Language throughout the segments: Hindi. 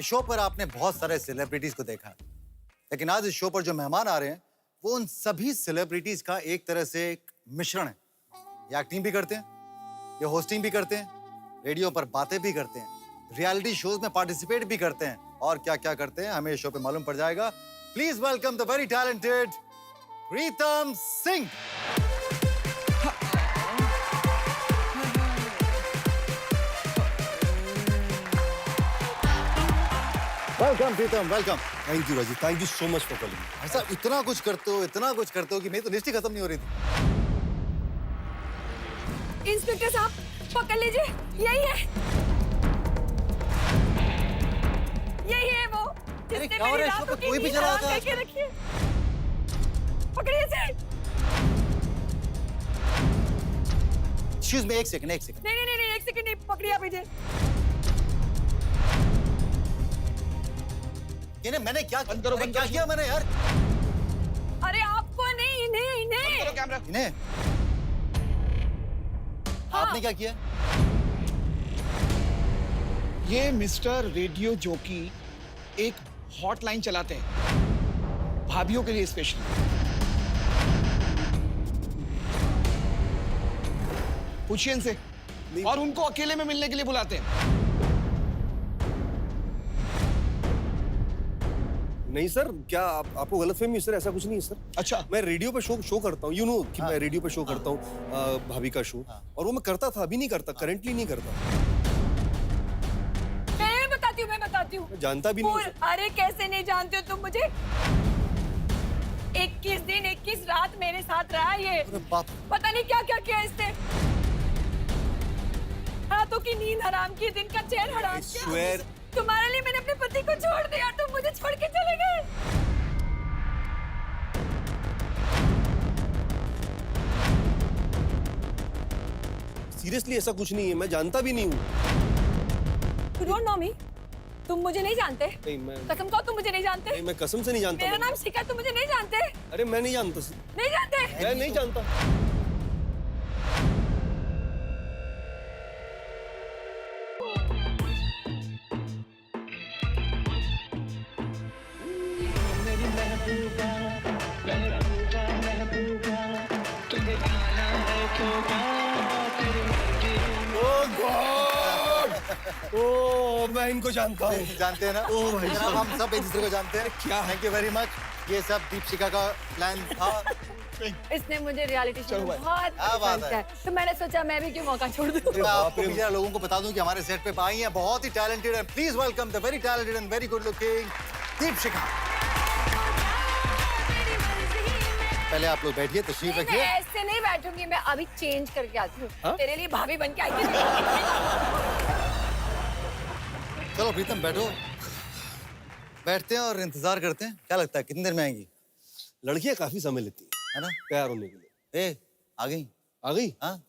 इस शो पर आपने बहुत सारे सेलिब्रिटीज को देखा, लेकिन आज इस शो पर जो मेहमान आ रहे हैं वो उन सभी सेलिब्रिटीज का एक तरह से एक मिश्रण है। ये एक्टिंग भी करते हैं, ये होस्टिंग भी करते हैं, रेडियो पर बातें भी करते हैं, रियलिटी शोज में पार्टिसिपेट भी करते हैं, और क्या क्या करते हैं हमें इस शो पे मालूम पड़ जाएगा। Please welcome the very talented Pritam Singh. Welcome Pritam, welcome. Thank you Rajiv, thank you so much for calling. ऐसा इतना कुछ करते हो कि मेरी तो लिस्ट ही खत्म नहीं हो रही थी। इंस्पेक्टर साहब पकड़ लीजिए, यही है वो जिसने मेरी रातों की नींद हराम करके रखी है। पकड़िए इसे। एक्सक्यूज मी, एक सेकंड। नहीं, एक सेकंड नहीं, पकड़िए आप इसे। मैंने क्या किया मैंने यार? अरे आपको नहीं, इन्हें। इन्हें? हाँ। आपने क्या किया? ये मिस्टर रेडियो जॉकी एक हॉटलाइन चलाते हैं भाभियों के लिए स्पेशली। पूछिए इनसे, और उनको अकेले में मिलने के लिए बुलाते हैं। नहीं सर, क्या आपको गलतफहमी है सर? ऐसा कुछ नहीं है सर। अच्छा, मैं रेडियो पे शो करता हूँ, कि मैं रेडियो पे शो करता हूँ भाभी का शो, और वो मैं करता था, अभी नहीं करता, करेंटली नहीं करता। मैं बताती हूँ। मैं जानता भी नहीं हूँ। अरे कैसे नहीं जानते हो तुम मुझे? 21 दिन 21 रात मेरे साथ रहा ये। पता नहीं क्या क्या किया इसने। रातों की नींद हराम की, दिन का चैन हराम किया। तुम्हारे लिए मैंने अपने पति को छोड़ दिया, तुम मुझे छोड़ के चले गए। सीरियसली ऐसा कुछ नहीं है, मैं जानता भी नहीं हूँ। You don't know me? तुम मुझे नहीं जानते? नहीं, मैं कसम कहो तुम मुझे नहीं जानते? नहीं, मैं कसम से नहीं जानता। मेरा नाम शिखा, तुम मुझे नहीं जानते? अरे मैं नहीं जानता सर। नहीं जानते? मैं नहीं जानता। ओह, मैं इनको जानता हूँ। जानते हैं ना? ओह भाई जनाब, हम सब एक दूसरे को जानते हैं। क्या? Thank you very much. ये सब दीपशिखा का प्लान था। इसने मुझे रियलिटी शो में बहुत क्या बात पसंद किया, तो मैंने सोचा मैं भी क्यों मौका छोड़ दूं। मैं आपको भी जरा लोगों को बता दूं कि हमारे सेट पे आई हैं बहुत ही टैलेंटेड है। Please welcome the very talented and very good looking Deepshikha. पहले आप लोग बैठिए, तशरीफ मैं रखिए। ऐसे नहीं बैठूंगी, मैं अभी चेंज करके आती हूँ। तेरे लिए भाभी बन के आई थी। चलो प्रीतम बैठो, बैठते हैं और इंतजार करते हैं। क्या लगता है कितनी देर में आएंगी? लड़कियां काफी समय लेती है ना? तैयार होने के लिए। आ गई? आ गई? हाँ।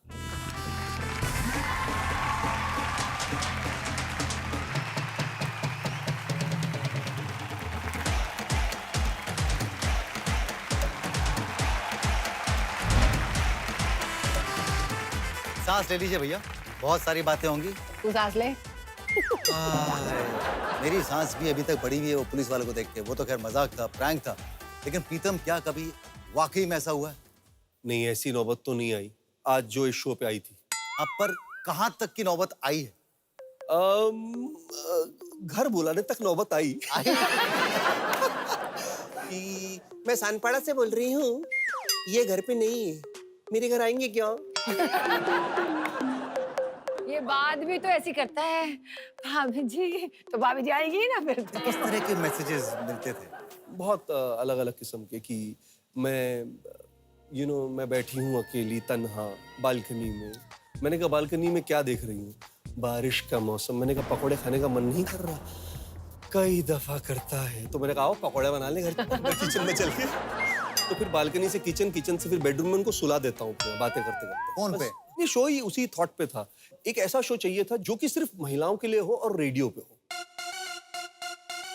सांस ले लीजिए भैया, बहुत सारी बातें होंगी। तू सांस ले। मेरी सांस भी अभी तक बढ़ी हुई है वो पुलिस वाले को देख के। वो तो खैर मजाक था, प्रैंक था, लेकिन प्रीतम क्या कभी वाकई में ऐसा हुआ है? नहीं, ऐसी नौबत तो नहीं आई आज जो इस शो पे आई थी। अब पर कहां तक की नौबत आई है? घर बुलाने तक नौबत आई। कि मैं सानपाड़ा से बोल रही हूँ, ये घर पे नहीं है, मेरे घर आएंगे क्या? ये बात भी तो ऐसी करता है भाभी जी, तो भाभी जी आएगी ना फिर। किस तरह के मैसेजेस मिलते थे? बहुत अलग अलग किस्म के, कि मैं मैं बैठी हूँ अकेली तन्हा बालकनी में। मैंने कहा बालकनी में क्या देख रही हूँ? बारिश का मौसम। मैंने कहा पकौड़े खाने का मन नहीं कर रहा? कई दफा करता है। तो मैंने कहा आओ पकौड़े बना ले घर किचन में चल के। तो फिर बालकनी से किचन से फिर बेडरूम में उनको सुला देता हूँ बातें करते करते। फोन पे? ये शो ही उसी थॉट पे था। एक ऐसा शो चाहिए था जो कि सिर्फ महिलाओं के लिए हो और रेडियो पे हो।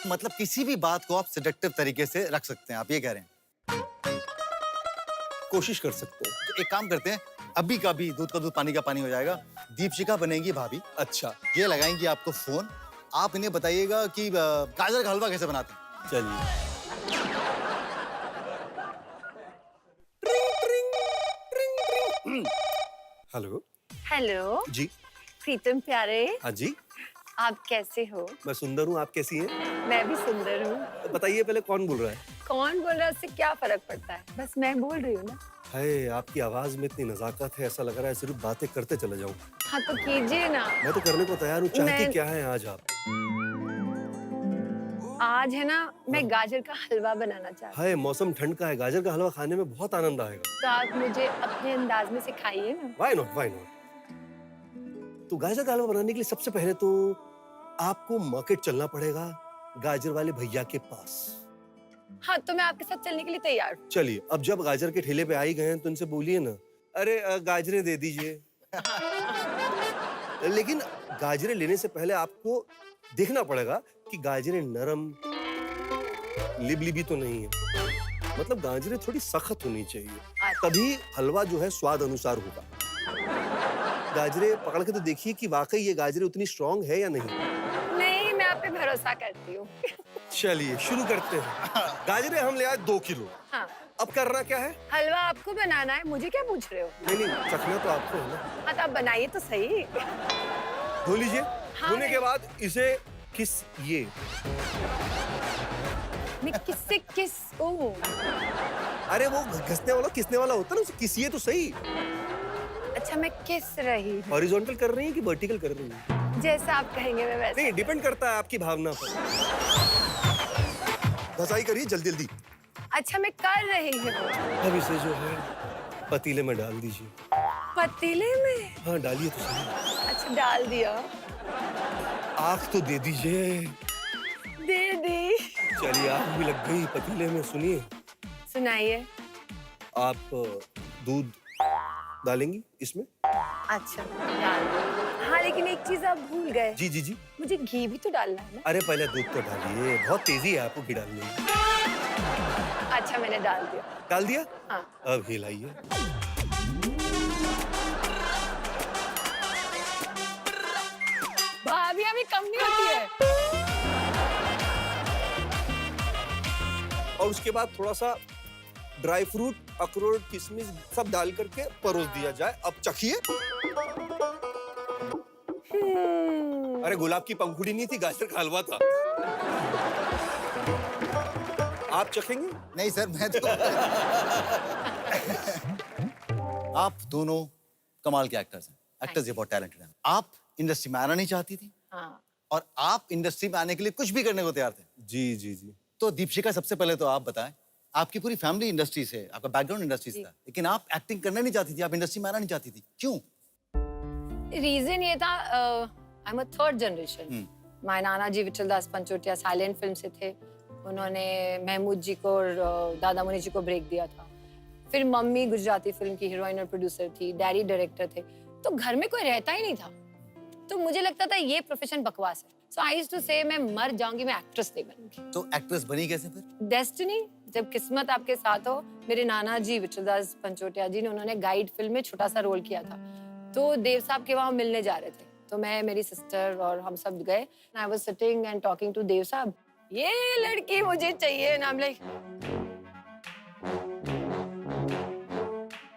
मतलब किसी भी बात को आप सेडक्टिव तरीके से रख सकते हैं, आप ये कह रहे हैं? कोशिश कर सकते हैं। एक काम करते हैं, अभी का भी दूध का दूध पानी का पानी हो जाएगा। दीपशिखा बनेगी भाभी। अच्छा, ये लगाएंगी आपको फोन आप इन्हें बताइएगा कि गाजर का हलवा कैसे बनाते हैं। चलिए। हेलो। हेलो जी। प्रीतम प्यारे, हाँ जी। आप कैसे हो? मैं सुंदर हूँ, आप कैसी हैं? मैं भी सुंदर हूँ। बताइए पहले कौन बोल रहा है? कौन बोल रहा है उससे क्या फर्क पड़ता है, बस मैं बोल रही हूँ ना। हाय, आपकी आवाज में इतनी नजाकत है, ऐसा लग रहा है सिर्फ बातें करते चले जाऊं। हाँ तो कीजिए ना। मैं तो करने को तैयार हूँ। चाहती मैं- क्या है आज आप? आज है ना, मैं गाजर का हलवा बनाना चाहती हूँ। हाय, मौसम ठंड का है, गाजर का हलवा खाने में बहुत आनंद आएगा। तो आप मुझे अपने अंदाज में सिखाइए ना। Why not, why not. तो गाजर का हलवा बनाने के लिए सबसे पहले तो आपको मार्केट चलना पड़ेगा, गाजर वाले भैया के पास। हाँ तो मैं आपके साथ चलने के लिए तैयार हूँ। चलिए, अब जब गाजर के ठेले पे आ ही गए हैं तो इनसे बोलिए ना, अरे गाजरें दे दीजिए। लेकिन गाजरें लेने से पहले आपको देखना पड़ेगा कि गाजरें नरम लिबलिबी तो नहीं है। मतलब गाजरें थोड़ी सख्त होनी चाहिए, तभी हलवा जो है स्वाद अनुसार होगा। गाजरें पकड़ के तो देखिए कि वाकई ये गाजरें उतनी स्ट्रांग है या नहीं। नहीं, मैं आप पे भरोसा करती हूँ। चलिए शुरू करते हैं। गाजरें हम ले आए 2 किलो। हाँ, अब करना क्या है? हलवा आपको बनाना है, मुझे क्या पूछ रहे हो? नहीं नहीं, चखना तो आपको है ना। हाँ तो आप बनाइए तो सही। धो लीजिए। हाँ, धोने के बाद इसे ये मैं किससे किस हूँ? अरे वो घसने वाला किसने वाला होता है ना, उसे किसिए तो सही। अच्छा मैं किस रही हूँ, हॉरिजॉन्टल कर रही है कि वर्टिकल कर रही है? जैसा आप कहेंगे मैं वैसा। नहीं, डिपेंड करता है आपकी भावना पर। घसाई करिए जल्दी जल्दी। अच्छा मैं कर रही हूँ। अब इसे जो है पतीले में डाल दीजिए। पतीले में? हाँ डालिए तो सही। अच्छा डाल दिया। आग तो दे दीजिए। दे दी। चलिए, आग भी लग गई पतीले में। सुनिए, सुनाइए। आप दूध डालेंगी इसमें? अच्छा डाल दो। हाँ लेकिन एक चीज आप भूल गए। जी जी जी। मुझे घी भी तो डालना है ना। अरे पहले दूध तो डालिए, बहुत तेजी है आपको घी डालने में। अच्छा मैंने डाल दिया। डाल दिया? हाँ। अब हिलाइए। भाभी अभी कम नहीं होती है। और उसके बाद थोड़ा सा ड्राई फ्रूट, अखरोट, किशमिश सब डाल करके परोस दिया जाए। अब चखिए। अरे गुलाब की पंखुड़ी नहीं थी, गाजर का हलवा था। आप चखेंगे? नहीं सर, मैं तो आप दोनों कमाल के एक्टर्स हैं। एक्टर्स ये बहुत टैलेंटेड हैं। आप इंडस्ट्री में आना नहीं चाहती थी हाँ। और आप इंडस्ट्री में आने के लिए कुछ भी करने को तैयार थे। जी जी जी। तो दीपशिका, सबसे पहले तो आप बताएं, आपकी पूरी फैमिली इंडस्ट्री से, आपका बैकग्राउंड इंडस्ट्री से था, लेकिन आप एक्टिंग करना नहीं चाहती थी, आप इंडस्ट्री में आना नहीं चाहती थी, क्यों? रीजन ये था, I am a third generation. My Nana ji Vithaldas पंचोटिया silent film से थे। उन्होंने महमूद जी को और दादा मुनि जी को ब्रेक दिया था। फिर मम्मी गुजराती फिल्म की हीरोइन और प्रोड्यूसर थी, डैडी डायरेक्टर थे। तो घर में कोई रहता ही नहीं था। तो मुझे लगता था ये प्रोफेशन बकवास है। सो आई यूज्ड टू से मैं मर जाऊंगी, मैं एक्ट्रेस नहीं बनूंगी। तो एक्ट्रेस बनी कैसे फिर? डेस्टिनी, जब किस्मत आपके साथ हो। मेरे नाना जी विठलदास पंचोटिया जी ने, उन्होंने गाइड फिल्म में छोटा सा रोल किया था। तो देव साहब के वहां मिलने जा रहे थे, तो मैं, मेरी सिस्टर और हम सब गए। I was sitting and talking to Dev Sahab, ये लड़की मुझे चाहिए ना। लाइक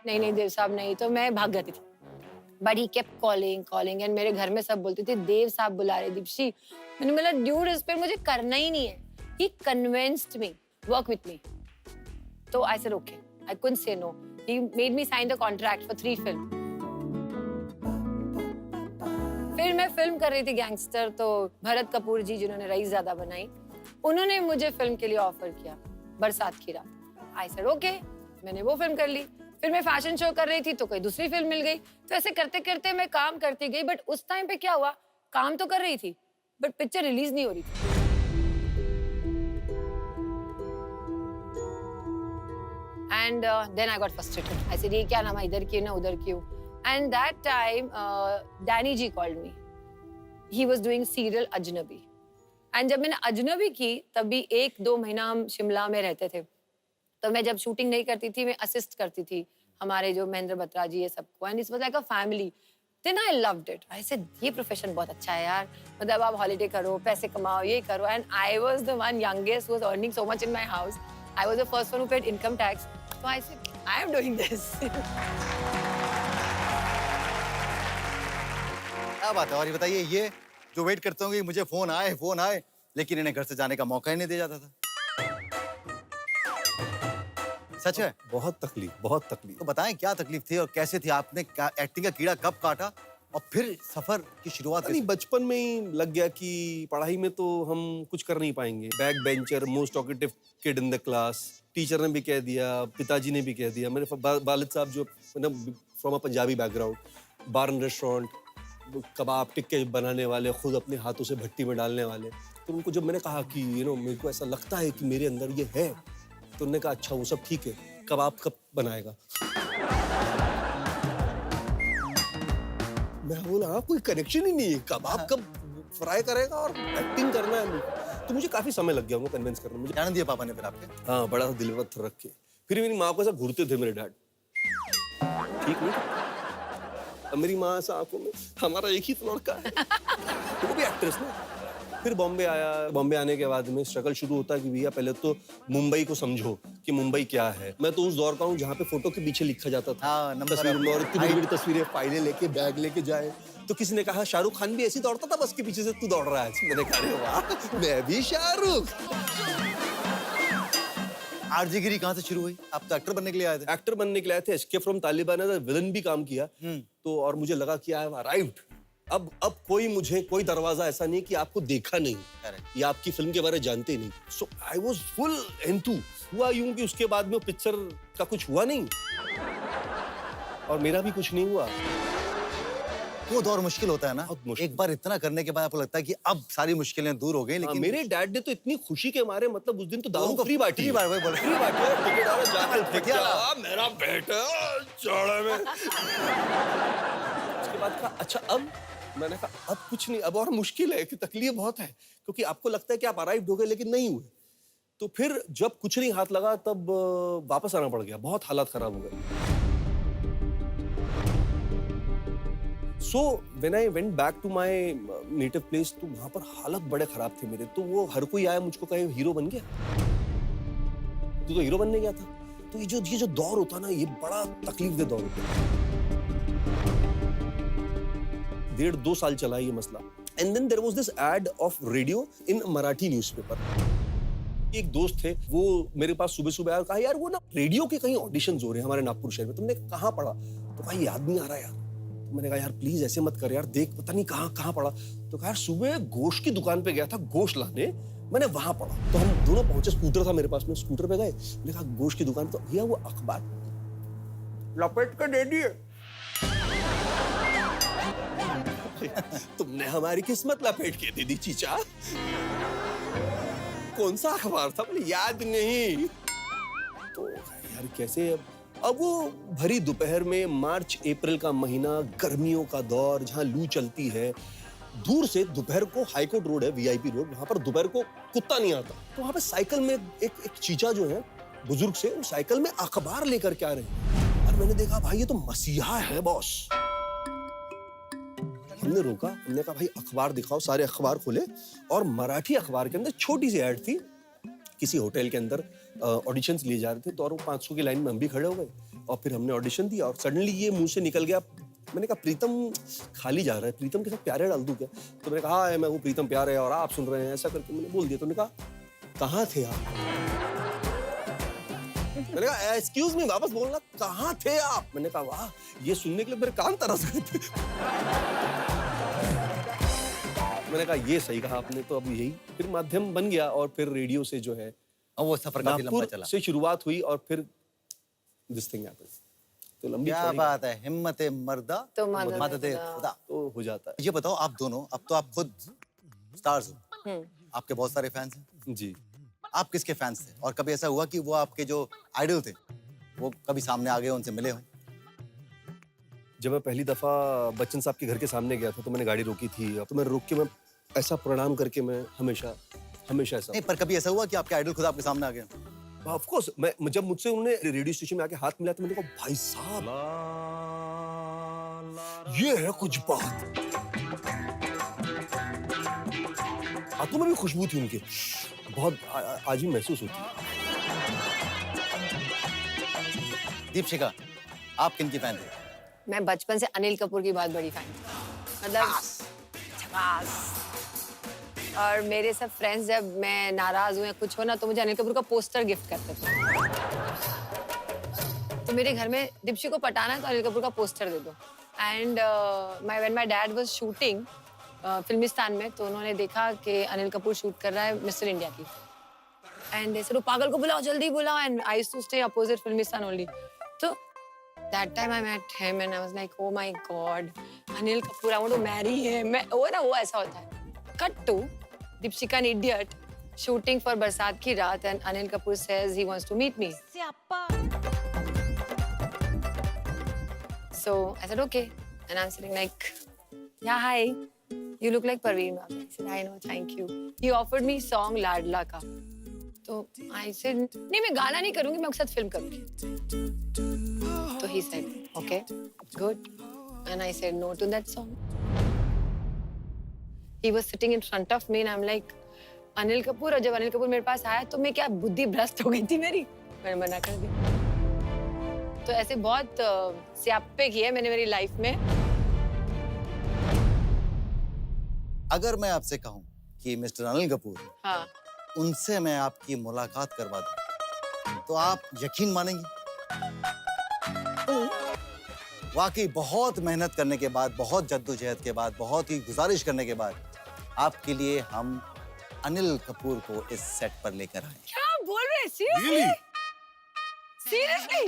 नहीं नहीं देव साहब नहीं, तो मैं भाग जाती थी। But he kept calling and मेरे घर में सब बोलते थे देव साहब बुला रहे दीप्शी। मैंने बोला ड्यूड, इस पे मुझे करना ही नहीं है। He convinced me, work with me. तो I said okay, I couldn't say no. He made me sign the contract for 3 film. फिर मैं फिल्म कर रही थी गैंगस्टर, तो भरत कपूर जी जिन्होंने रईसज़ादा बनाई, उन्होंने मुझे फिल्म के लिए ऑफर किया, बरसात की रात। आई सेड ओके, मैंने वो फिल्म कर ली। फिर मैं फैशन शो कर रही थी तो कोई दूसरी फिल्म मिल गई। तो ऐसे करते करते मैं काम करती गई। बट उस टाइम पे क्या हुआ, काम तो कर रही थी बट पिक्चर रिलीज नहीं हो रही थी। And then I got frustrated. I said ये क्या नाम, इधर क्यों ना उधर क्यों। And that time Danny ji called me. He was doing serial Ajnabi. And जब मैंने अजनबी की, तभी 1-2 महीना हम शिमला में रहते थे। तो मैं जब शूटिंग नहीं करती थी, मैं असिस्ट करती थी हमारे जो महेंद्र बत्रा जी ये सबको। And it's was like a family. Then I loved it. I said, ये प्रोफेशन बहुत अच्छा है यार. मतलब आप हॉलीडे करो, पैसे कमाओ, ये करो. And I was the one youngest who was earning so much in my house. I was the first one who paid income tax. So I said, I am doing this. क्या बात है। और ये बताइए, ये जो वेट करते होंगे कि मुझे फोन आए, लेकिन इन्हें घर से जाने का मौका ही नहीं दिया जाता था। सच है? बहुत तकलीफ। तो बताएं क्या तकलीफ थी और कैसे थी? आपने एक्टिंग का कीड़ा कब काटा और फिर सफर की शुरुआत नहीं, कैसे? बचपन में ही लग गया कि पढ़ाई में तो हम कुछ कर नहीं पाएंगे। Backbencher, most talkative kid in the class. Teacher ने भी कह दिया, पिताजी ने भी कह दिया। मेरे वालिद साहब जो from a Punjabi background, bar and restaurant, कबाब टिक्के बनाने वाले, खुद अपने हाथों से भट्टी में डालने वाले। तो उनको जब मैंने कहा कि मेरे को ऐसा लगता है कि मेरे अंदर ये है, तो उन्होंने कहा अच्छा वो सब ठीक है, कबाब कब बनाएगा? मैं बोला हाँ, कोई कनेक्शन ही नहीं है, कबाब कब फ्राई करेगा और एक्टिंग करना है। तो मुझे काफी समय लग गया उनको कन्विंस करने में। मुझे ध्यान दिया पापा ने फिर आपके? हाँ, बड़ा दिल में रख के। फिर मेरी माँ को ऐसा घूरते थे मेरे डैड, ठीक नहीं? अब मेरी माँ ऐसा आंखों में, हमारा एक ही तो लड़का है, वो भी एक्ट्रेस ना। फिर बॉम्बे आया। बॉम्बे आने के बाद में स्ट्रगल शुरू होता है कि भैया पहले तो मुंबई को समझो कि मुंबई क्या है। मैं तो उस दौर का हूँ जहाँ पे फोटो के पीछे लिखा जाता था हाँ, नंबर तस्वीर में, और इतनी हाइट। बड़ी तस्वीरें, फाइलें लेके, बैग लेके जाए। तो किसी ने कहा शाहरुख खान भी ऐसी दौड़ता था बस के पीछे से, तू दौड़ रहा है। मैंने कहा अरे वाह, मैं भी शाहरुख। आरजेगिरी कहाँ से शुरू हुई? आप तो एक्टर बनने के लिए आए थे। एक्टर बनने के लिए आए थे, एस्केप फ्रॉम तालिबान है, विलन भी काम किया। तो और मुझे लगा कि आई हैव अराइव्ड। अब कोई दरवाजा ऐसा नहीं कि आपको देखा नहीं Correct. या आपकी फिल्म के बारे में जानते नहीं। सो आई वाज फुल इनटू। हुआ यूं कि उसके बाद में पिक्चर का कुछ हुआ नहीं और मेरा भी कुछ नहीं हुआ। वो दौर मुश्किल होता है ना। बहुत मुश्किल। एक बार इतना करने के बाद आपको लगता है कि अब सारी मुश्किलें दूर हो गई, लेकिन मेरे डैड ने तो इतनी खुशी के मारे, मतलब उस दिन तो दारू उनको फ्री बांटी। free वही बोल रहे। फ्री बांटी, टिकट वाला जाकर क्या? क्या मेरा बेटा चौड़े में। उसके बाद कहा अच्छा अब, मैंने कहा अब कुछ नहीं, अब और मुश्किल है कि तकलीफ बहुत है, क्योंकि आपको लगता है कि आप अराइव हो गए लेकिन नहीं हुए। तो फिर जब कुछ नहीं हाथ लगा तब वापस आना पड़ गया, बहुत हालात खराब हो गए। So when I went back to my native place, तो वहां पर हालत बड़े खराब थे मेरे। तो वो हर कोई आया मुझको कहे हीरो बन गया, तू तो हीरो बनने गया था। तो ये जो दौर होता ना, ये बड़ा तकलीफदेह दौर होता है। 1.5-2 साल चला ये मसला। And then there was this ad of radio in Marathi newspaper. एक दोस्त थे, वो मेरे पास सुबह आया और कहा यार वो ना रेडियो के कहीं ऑडिशंस हो रहे हैं हमारे नागपुर शहर में, तुमने कहाँ पढ़ा? तो कहा याद नहीं आ रहा यार। तो मैंने कहा यार प्लीज ऐसे मत कर यार, देख पता नहीं कहाँ पढ़ा। तो कहा यार सुबह गोश्त की दुकान पे गया था गोश्त लाने, मैंने वहां पढ़ा। तो हम दोनों पहुंचे, स्कूटर था मेरे पास में, स्कूटर पे गए। मैंने कहा गोश्त की दुकान, तो भैया वो अखबार लपेट के दे दिए। तुमने हमारी किस्मत लपेट के दे दी चीचा। कौन सा अखबार था? बोले याद नहीं। तो यार कैसे? अब वो भरी दोपहर में, मार्च अप्रैल का महीना, गर्मियों का दौर, जहां लू चलती है। दूर से दोपहर को हाईकोर्ट रोड है, वीआईपी रोड, वहां पर दोपहर को कुत्ता नहीं आता। तो वहां पे साइकिल में एक चीचा जो है बुजुर्ग से, वो साइकिल में अखबार लेकर के आ रहे हैं। और मैंने देखा भाई ये तो मसीहा है बॉस। हमने रोका, हमने कहा भाई अखबार दिखाओ। सारे अखबार खोले और मराठी अखबार के अंदर छोटी सी ऐड थी, किसी होटल के अंदर ऑडिशंस लिए जा रहे थे। तो और वो 500 की लाइन में हम भी खड़े हो गए और फिर हमने ऑडिशन दिया। और सडनली ये मुंह से निकल गया, मैंने कहा प्रीतम खाली जा रहा है, प्रीतम के साथ प्यारे डाल दूं क्या? तो मैंने कहा मैं वो प्रीतम प्यारे और आप सुन रहे हैं, ऐसा करके मैंने बोल दिया। तो उन्होंने कहा कहाँ थे आप? मैंने कहा एक्सक्यूज मी, वापस बोलना, कहाँ थे आप? मैंने कहा वाह, ये सुनने के लिए मेरे कान तरस गए थे। मैंने कहा ये सही कहा आपने। तो अब यही फिर माध्यम बन गया और फिर रेडियो से जो है और वो सफर काफी लंबा नागपुर चला। से शुरुआत हुई और फिर दिस थिंग हैपेंड। तो लंबी क्या चौड़ी बात है, हिम्मत मर्दा तो मदद मदद खुदा। खुदा। तो हो जाता ये बताओ आप दोनों, अब तो आप खुद स्टार्स हो, आपके बहुत सारे फैंस हैं। है जी। आप किसके फैंस थे? और कभी ऐसा हुआ कि वो आपके जो आइडल थे वो कभी सामने आ गए, उनसे मिले हो? जब मैं पहली दफा बच्चन साहब के घर के सामने गया था तो मैंने गाड़ी रोकी थी। तो मैं रोक के मैं ऐसा प्रणाम करके मैं हमेशा ऐसा। नहीं, पर कभी ऐसा हुआ कि आपके आइडल खुद आपके सामने आ गए? ऑफ कोर्स, मैं जब मुझसे उन्होंने रेडियो स्टेशन में आके हाथ मिला तो मैंने कहा भाई साहब ये है कुछ बात। हाथों में भी खुशबू थी उनके, बहुत आज भी महसूस होती है। दीपशिका, आप किन की फैन थे? मैं बचपन से अनिल कपूर की बहुत बड़ी फैन थी, मतलब झकास। और मेरे सब फ्रेंड्स जब मैं नाराज हूँ या कुछ हो ना तो मुझे अनिल कपूर का पोस्टर गिफ्ट करते थे। तो मेरे घर में दीपशी को पटाना है तो अनिल कपूर का पोस्टर दे दो। And when my dad was shooting Filmistan में, तो उन्होंने देखा कि अनिल कपूर शूट कर रहा है मिस्टर इंडिया की। एंड दे सेड वो पागल को बुलाओ, जल्दी बुलाओ। And I used to stay opposite Filmistan only. तो that time I met him and I was like, oh my God, Anil Kapoor, I want to marry him. वो ऐसा होता है. Cut to Deepshika an idiot shooting for बरसात की रात and Anil Kapoor says he wants to meet me. So I said okay and I'm sitting like, yeah, hi, you look like Parveen Babu. I said I know, thank you. He offered me song लाडला का. तो I said नहीं, मैं गाना नहीं करूँगी, मैं उसके साथ फिल्म करूँगी. So he said, okay, good. And I said no to that song. He was sitting in front of me and I'm like, Anil Kapoor. और जब अनिल कपूर मेरे पास आया तो मैं क्या बुद्धि भ्रष्ट हो गई थी मेरी, मैंने मना कर दिया। तो ऐसे बहुत स्याप्पे किए मैंने मेरी लाइफ में। अगर मैं आपसे कहूं कि मिस्टर अनिल कपूर, हाँ, उनसे मैं आपकी मुलाकात करवा दूं, तो आप यकीन मानेंगी? वाकई बहुत मेहनत करने के बाद, बहुत जद्दोजहद के बाद, बहुत ही गुजारिश करने के बाद आपके लिए हम अनिल कपूर को इस सेट पर लेकर आए। क्या बोल रहे हैं? Seriously? Seriously?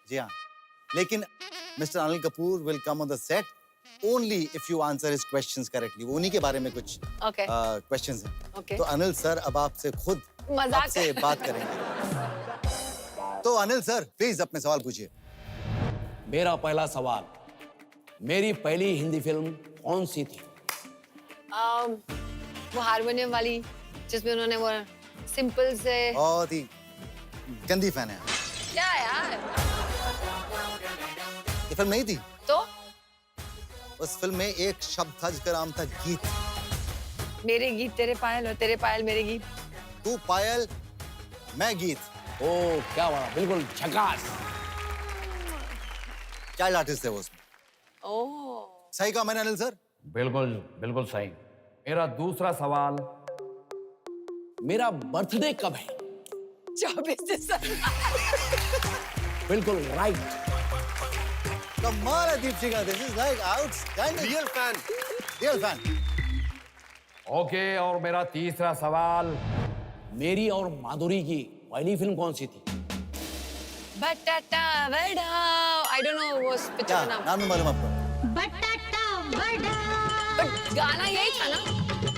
जी हाँ, लेकिन mister Anil Kapoor will come on the set only if you answer his questions correctly. वो उन्हीं के बारे में कुछ Okay. क्वेश्चंस हैं। Okay. तो अनिल सर अब आपसे खुद मजाक आपसे कर- बात करेंगे। तो अनिल सर प्लीज अपने सवाल पूछिए। मेरा पहला सवाल, मेरी पहली हिंदी फिल्म कौन सी थी? वो हारमोनियम वाली जिसमें उन्होंने वो सिंपल से बहुत ही गंदी फैन है। क्या यार, ये फिल्म नहीं थी। तो उस फिल्म में एक शब्द था जिसका नाम था गीत। मेरे गीत तेरे पायल और तेरे पायल मेरे गीत। तू पायल, मैं गीत। ओ क्या बात, बिल्कुल झकास। चाइल्ड आर्टिस्ट थे वो उसमें। ओह, सही कहा मैंने अनिल सर? बिल्कुल बिल्कुल सही। मेरा दूसरा सवाल, मेरा बर्थडे कब है? 24 दिसंबर। बिल्कुल राइट। कमाल है Deepshikha, this is like outstanding. Real fan. Real fan. Okay, और मेरा तीसरा सवाल, मेरी और माधुरी की पहली फिल्म कौन सी थी? बटाटा वड़ा, आई डोंट नो वो पिक्चर क्या का नाम। नाम नहीं मालूम आपको? बटाटा वड़ा, बट गाना यही था ना।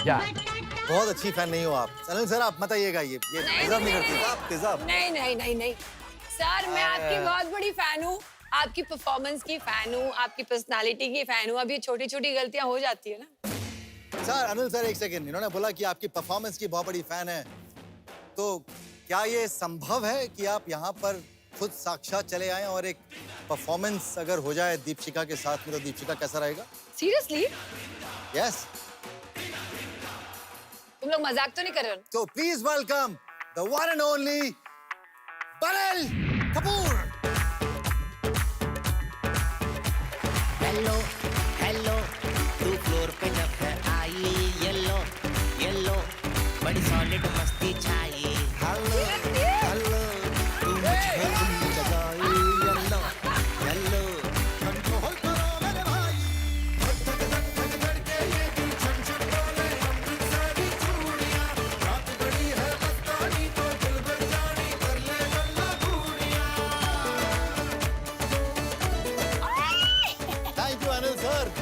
क्या? बहुत अच्छी फैन नहीं हो आप अनिल सर, आप मत आइएगा, ये डिजर्व नहीं करती। आप डिजर्व। नहीं नहीं नहीं नहीं सर, मैं आपकी बहुत बड़ी फैन हूँ, आपकी परफॉर्मेंस की फैन हूँ, आपकी पर्सनालिटी की फैन हूँ। अब ये छोटी छोटी गलतियां हो जाती है ना। सर अनिल सर एक सेकंड, इन्होंने बोला कि आपकी परफॉर्मेंस की बहुत बड़ी फैन है, तो क्या ये संभव है कि आप यहाँ पर खुद साक्षात चले आए और एक परफॉर्मेंस अगर हो जाए दीपशिका के साथ में, तो दीपशिका कैसा रहेगा? सीरियसली? यस। तुम लोग मजाक तो नहीं कर रहे हो? तो please welcome the one and only Anil Kapoor. Hello hello, तू फ्लोर पे जब है आई, येलो येलो बड़ी सॉलिड मस्ती छाई। हेलो हेलो, तू मुझे भूल जगाई, येलो येलो कंट्रोल करो मेरे भाई। Thank you Anil sir.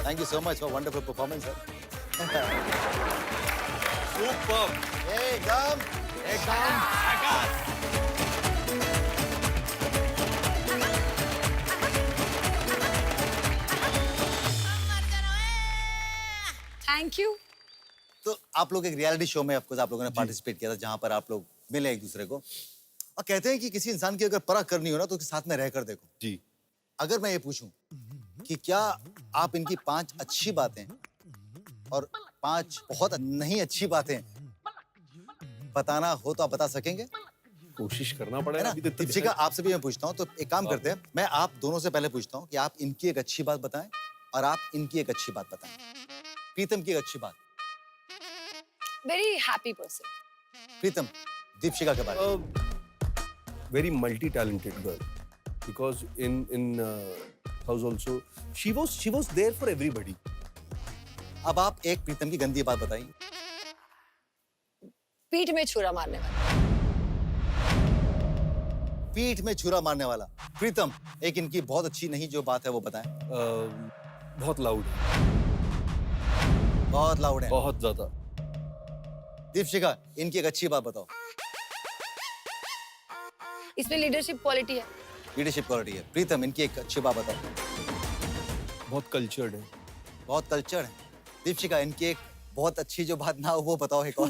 Thank you so much for wonderful performance, sir. Super. एकदम थैंक यू। तो आप लोग एक रियलिटी शो में ऑफकोर्स आप लोगों ने पार्टिसिपेट किया था जहां पर आप लोग मिले एक दूसरे को और कहते हैं कि किसी इंसान की अगर परख करनी हो ना तो उसके साथ में रहकर देखो। जी। अगर मैं ये पूछूं कि क्या आप इनकी 5 अच्छी बातें और 5 बहुत नहीं अच्छी बातें बताना हो तो आप बता सकेंगे? कोशिश करना है पड़ेगा ना? अभी तक तो दीपशिका आपसे भी मैं पूछता हूँ तो एक काम करते हैं, मैं आप दोनों से पहले पूछता हूँ कि आप इनकी एक अच्छी बात बताएं और आप इनकी एक अच्छी बात बताएं। प्रीतम की एक अच्छी बात। Very happy person. Pritam, Deepshikha के बारे में। very multi-talented girl because in house also she was there for everybody. अब आप एक प्रीतम की गंदी बात बताइए। पीठ में छुरा मारने वाला। पीठ में छुरा मारने वाला। प्रीतम, एक इनकी बहुत अच्छी नहीं जो बात है वो बताएं। बहुत लाउड है, बहुत लाउड है। बहुत ज्यादा। दीपशिका, इनकी एक अच्छी बात बताओ। इसमें लीडरशिप क्वालिटी है। लीडरशिप क्वालिटी है। प्रीतम, इनकी एक अच्छी बात बताओ। बहुत कल्चर्ड है। बहुत कल्चर है। दीपशिका, इनकी एक बहुत अच्छी जो बात ना हो वो बताओ एक और।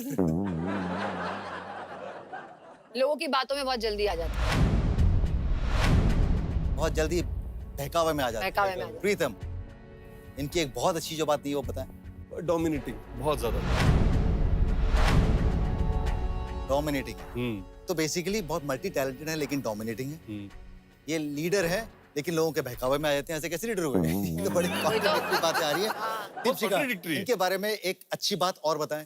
लोगों की बातों में बहुत जल्दी आ जाता है। बहुत जल्दी बहकावे में आ जाते हैं। बहकावे में आ जाते हैं। प्रीतम, इनकी एक बहुत अच्छी जो बात नहीं वो बताएं। डोमिनेटिंग, बहुत ज्यादा। डोमिनेटिंग है। तो बेसिकली बहुत मल्टी टैलेंटेड है लेकिन डोमिनेटिंग है। ये लीडर है लेकिन लोगों के बहकावे में आ जाते हैं। ऐसे कैसे लीडर हुए? ये तो बड़ी कॉन्ट्राडिक्टरी बातें आ रही है। दीपशिका, contradictory है। इनके बारे में एक अच्छी बात और बताएं।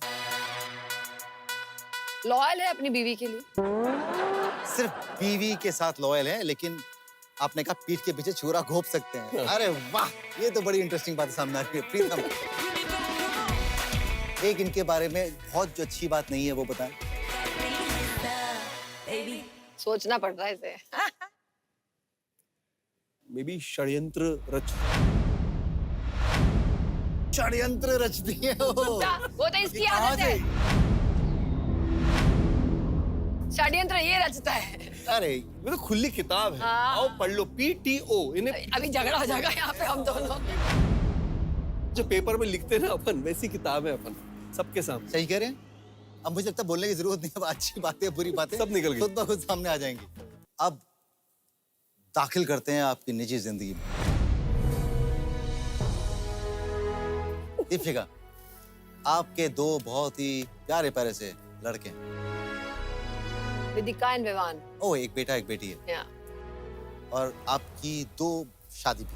लॉयल है अपनी बीवी के लिए। सिर्फ बीवी के साथ लॉयल है लेकिन आपने कहा पीठ के पीछे छुरा घोंप सकते हैं। अरे वाह, ये तो बड़ी इंटरेस्टिंग बात सामने आ रही है। प्रीतम, एक इनके बारे में बहुत जो अच्छी बात नहीं है वो बताएं। सोचना पड़ रहा है इसे। मे बी षड्यंत्र रचती है वो। वो तो इसकी ये कहाँ आदत है। से? षड्यंत्र ये रचता है। अरे ये तो खुली किताब है। हाँ। आओ पढ़ लो। PTO इन्हें अभी झगड़ा हो जाएगा यहाँ पे हम दोनों। जो पेपर में लिखते हैं ना अपन, वैसी किताब है अपन सबके सामने। सही कह रहे हैं। अब मुझे लगता है बोलने की जरूरत नहीं है। अब अच्छी बातें बुरी बातें सब निकल गई। खुद ब खुद सामने आ जाएंगी। अब दाखिल करते हैं आपकी निजी जिंदगी में। दीपशिका, आपके 2 बहुत ही प्यारे प्यारे से लड़के हैं। विदिका एंड विवान। ओ, एक बेटा एक बेटी है या और आपकी 2 शादी भी।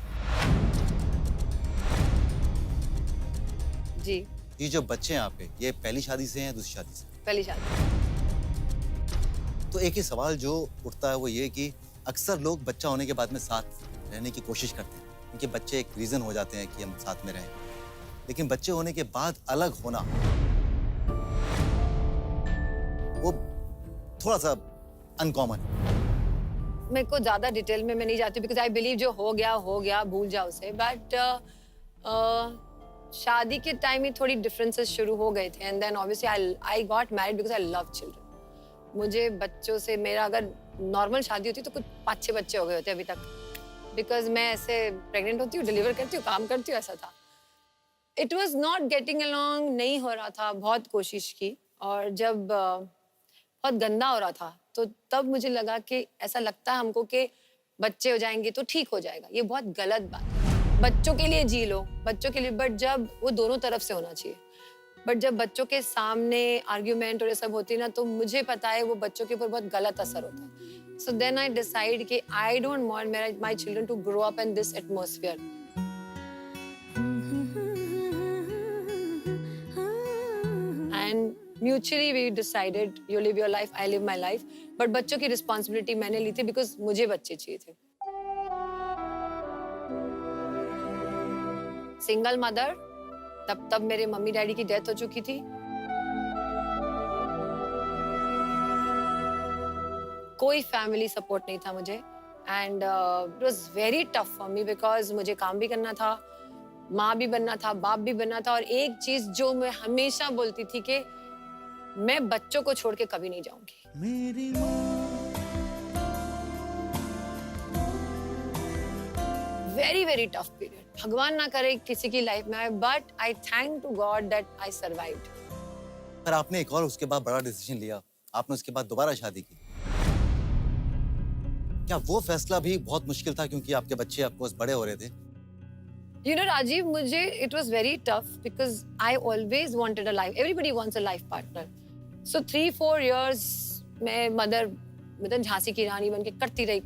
जी, ये जो बच्चे हैं आपके, ये पहली शादी से हैं दूसरी शादी से? पहली शादी। तो एक ही सवाल जो उठता है वो ये कि अक्सर लोग बच्चा होने के बाद में साथ रहने की कोशिश करते हैं। उनके बच्चे एक रीजन हो जाते हैं कि हम साथ में रहें, लेकिन बच्चे होने के बाद अलग होना वो थोड़ा सा अनकॉमन है। मेरे को ज्यादा डिटेल में मैं नहीं जाती बिकॉज आई बिलीव जो हो गया भूल जाओ उसे। बट शादी के टाइम ही थोड़ी डिफरेंसेस शुरू हो गए थे and then obviously I got married because I love children. मुझे बच्चों से, मेरा अगर नॉर्मल शादी होती तो कुछ 5-6 बच्चे हो गए होते अभी तक, बिकॉज मैं ऐसे प्रेग्नेंट होती हूँ, डिलीवर करती हूँ, काम करती हूँ, ऐसा था। It was not getting along, नहीं हो रहा था। बहुत कोशिश की और जब बहुत गंदा हो रहा था तो तब मुझे लगा कि ऐसा लगता है हमको कि बच्चे हो जाएंगे तो ठीक हो जाएगा। ये बहुत गलत बात है। बच्चों के लिए जी लो, बच्चों के लिए, बट जब वो दोनों तरफ से होना चाहिए। बट जब बच्चों के सामने आर्ग्यूमेंट और ये सब होती है ना, तो मुझे पता है वो बच्चों के ऊपर बहुत गलत असर होता है। सो देन आई डिसाइड कि I don't want my children to grow up in this atmosphere. And mutually we decided you live your life, I live my life. But बच्चों की रिस्पॉन्सिबिलिटी मैंने ली थी बिकॉज मुझे बच्चे चाहिए थे। सिंगल मदर, तब मेरे मम्मी डैडी की डेथ हो चुकी थी। कोई फैमिली सपोर्ट नहीं था मुझे and it was very tough for me because मुझे काम भी करना था, माँ भी बनना था, बाप भी बनना था। और एक चीज जो मैं हमेशा बोलती थी कि मैं बच्चों को छोड़ के कभी नहीं जाऊंगी। मेरी वेरी वेरी टफ पीरियड, भगवान ना करे किसी की लाइफ में आए, but I thank to God that I survived. पर आपने एक और उसके बाद बड़ा डिसीजन लिया, आपने उसके बाद दोबारा शादी की। क्या वो फैसला भी बहुत मुश्किल था क्योंकि आपके बच्चे ऑफकोर्स बड़े हो रहे थे? You know, Rajiv, मुझे it was very tough because I always wanted a life. Everybody wants a life partner. So 3-4 years मैं मतलब झांसी की रानी बन के करती रही।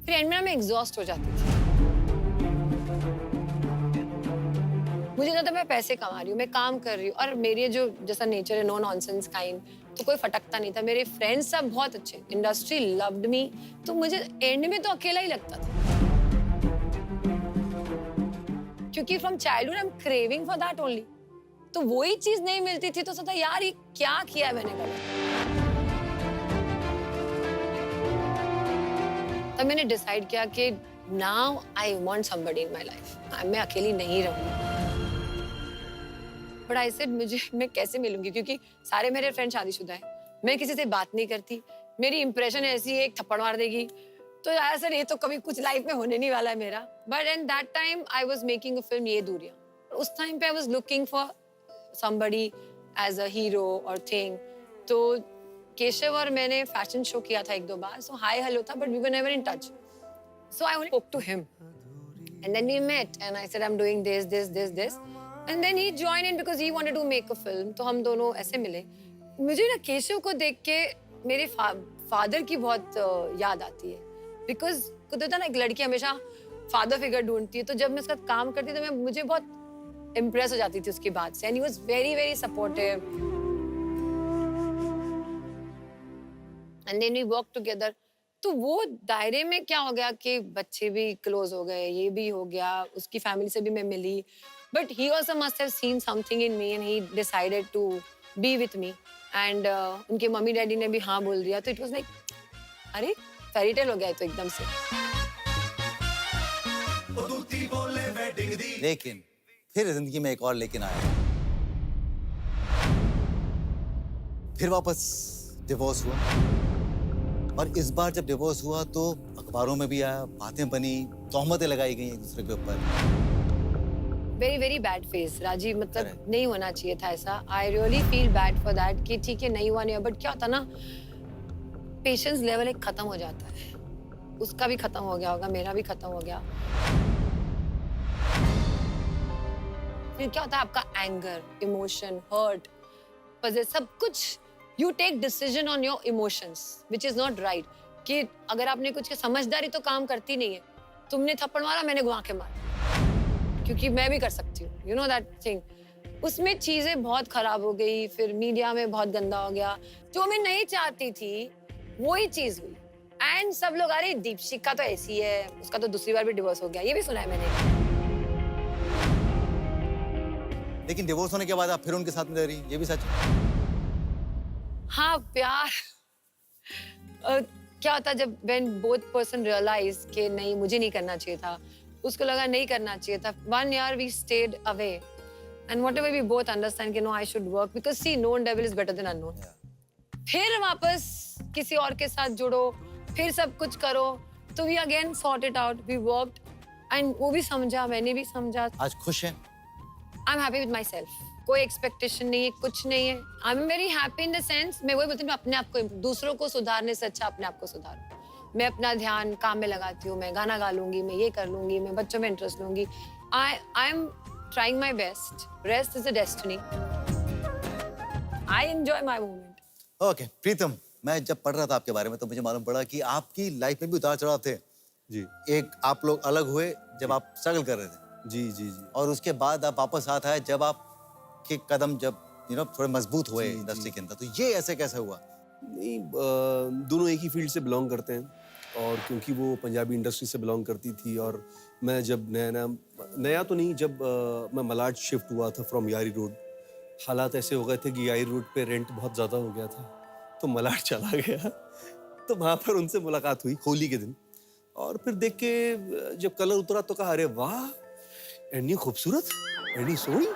फिर एंड में मैं एग्जॉस्ट हो जाती थी। मुझे लगता था मैं पैसे कमा रही हूँ, मैं काम कर रही हूँ और मेरी जो जैसा नेचर है, नो नॉनसेंस काइंड, तो कोई फटकता नहीं था। मेरे फ्रेंड्स सब बहुत अच्छे, इंडस्ट्री लव्ड मी, तो मुझे एंड में तो अकेला ही लगता था। क्योंकि from childhood I am craving for that only. तो वही चीज नहीं मिलती थी तो सोचा यार ये क्या किया मैंने गलत। तब मैंने डिसाइड किया कि now I want somebody in my life. मैं अकेली नहीं रहूंगी। बट आई सेड मैं कैसे मिलूंगी क्योंकि सारे मेरे फ्रेंड शादीशुदा हैं। मैं किसी से बात नहीं करती। मेरी इंप्रेशन ऐसी है, एक थप्पड़ मार देगी तो यार सर ये तो कभी कुछ लाइफ में होने नहीं वाला है मेरा। But at that time I was making a film ये दूरियां। उस टाइम पे I was looking for somebody as a hero or thing. तो केशव और मैंने फैशन शो किया था 1-2 बार, so hi hello था, but we were never in touch. So I only spoke to him, and then we met, and I said I'm doing this, and then he joined in because he wanted to make a film. तो हम दोनों ऐसे मिले। मुझे ना केशव को देख के मेरे फादर की बहुत याद आती है, because कुछ होता है ना, एक लड़की हमेशा फादर फिगर ढूंढती है। तो जब मैं उसका काम करती तो मुझे बहुत इम्प्रेस हो जाती थी उसकी बात से, and he was very very supportive. And then we work together. तो वो दायरे में क्या हो गया कि बच्चे भी क्लोज हो गए, ये भी हो गया, उसकी फैमिली से भी मैं मिली। But he also must have seen something in me and he decided to be with me. And उनके मम्मी डैडी ने भी हाँ बोल दिया। तो इट वाज लाइक अरे फेरी टेल हो गया तो एकदम से। लेकिन फिर जिंदगी में एक और लेकिन आया। फिर वापस डिवोर्स हुआ, और इस बार जब डिवोर्स हुआ तो अखबारों में भी आया, बातें बनी, तोहमतें लगाई गई एक दूसरे के ऊपर। Very very bad phase Rajiv, मतलब नहीं होना चाहिए था ऐसा। I really feel bad for that कि ठीक है नहीं हुआ नहीं हुआ, बट क्या होता ना, पेशेंस लेवल एक खत्म हो जाता है। उसका भी खत्म हो गया होगा, मेरा भी खत्म हो गया। फिर क्या होता है, आपका एंगर, इमोशन, हर्ट, सब कुछ you take decision on your emotions which is not right. कि अगर आपने कुछ समझदारी तो काम करती नहीं है। तुमने थप्पड़ मारा, मैंने घुमा के मारा, क्योंकि मैं भी कर सकती हूँ, यू नो दैट थिंग। उसमें चीजें बहुत खराब हो गई। फिर मीडिया में बहुत गंदा हो गया। जो मैं नहीं चाहती थी वही चीज हुई। एंड सब लोग अरे दीपशिखा तो ऐसी है, उसका तो दूसरी बार भी डिवोर्स हो गया, ये भी सुना है मैंने। लेकिन डिवोर्स होने के बाद आप फिर उनके साथ में रह रही, ये भी सच है? हाँ, प्यार क्या होता है जब when both person realize कि नहीं मुझे नहीं करना चाहिए था, उसको लगा नहीं करना चाहिए था। 1 year we stayed away and whatever we both understand कि no I should work because see known devil is better than unknown. फिर वापस किसी और के साथ जुड़ो, फिर सब कुछ करो, तो we again sort it out, we worked and वो भी समझा, मैंने भी समझा। आज खुश हैं? I'm happy with myself. कोई एक्सपेक्टेशन नहीं है, कुछ नहीं है। I'm very happy in the sense, मैं वही बोलती हूँ, मैं अपने आप को, दूसरों को सुधारने से अच्छा अपने आप को सुधारूं। मैं अपना ध्यान काम में लगाती हूँ, मैं गाना गा लूंगी, मैं ये कर लूंगी, मैं बच्चों में इंटरेस्ट लूंगी। I am trying my best. Rest is a destiny. I enjoy my moment. Okay, Pritam, मैं जब पढ़ रहा था आपके बारे में तो मुझे मालूम पड़ा कि आपकी लाइफ में भी उतार चढ़ाव थे। जी एक आप लोग अलग हुए जब आप स्ट्रगल कर रहे थे, जी, और उसके बाद आप वापस साथ आए जब आपके कदम जब थोड़े मजबूत हुए इंडस्ट्री के अंदर। तो ये ऐसे कैसे हुआ? नहीं, दोनों एक ही फील्ड से बिलोंग करते हैं, और क्योंकि वो पंजाबी इंडस्ट्री से बिलोंग करती थी, और मैं जब नया तो नहीं, जब मैं मलाड शिफ्ट हुआ था फ्रॉम यारी रोड, हालात ऐसे हो गए थे कि यारी रोड पे रेंट बहुत ज़्यादा हो गया था, तो मलाड चला गया। तो वहाँ पर उनसे मुलाकात हुई होली के दिन, और फिर देख के जब कलर उतरा तो कहा अरे वाह, एनी खूबसूरत, एनी सोहनी।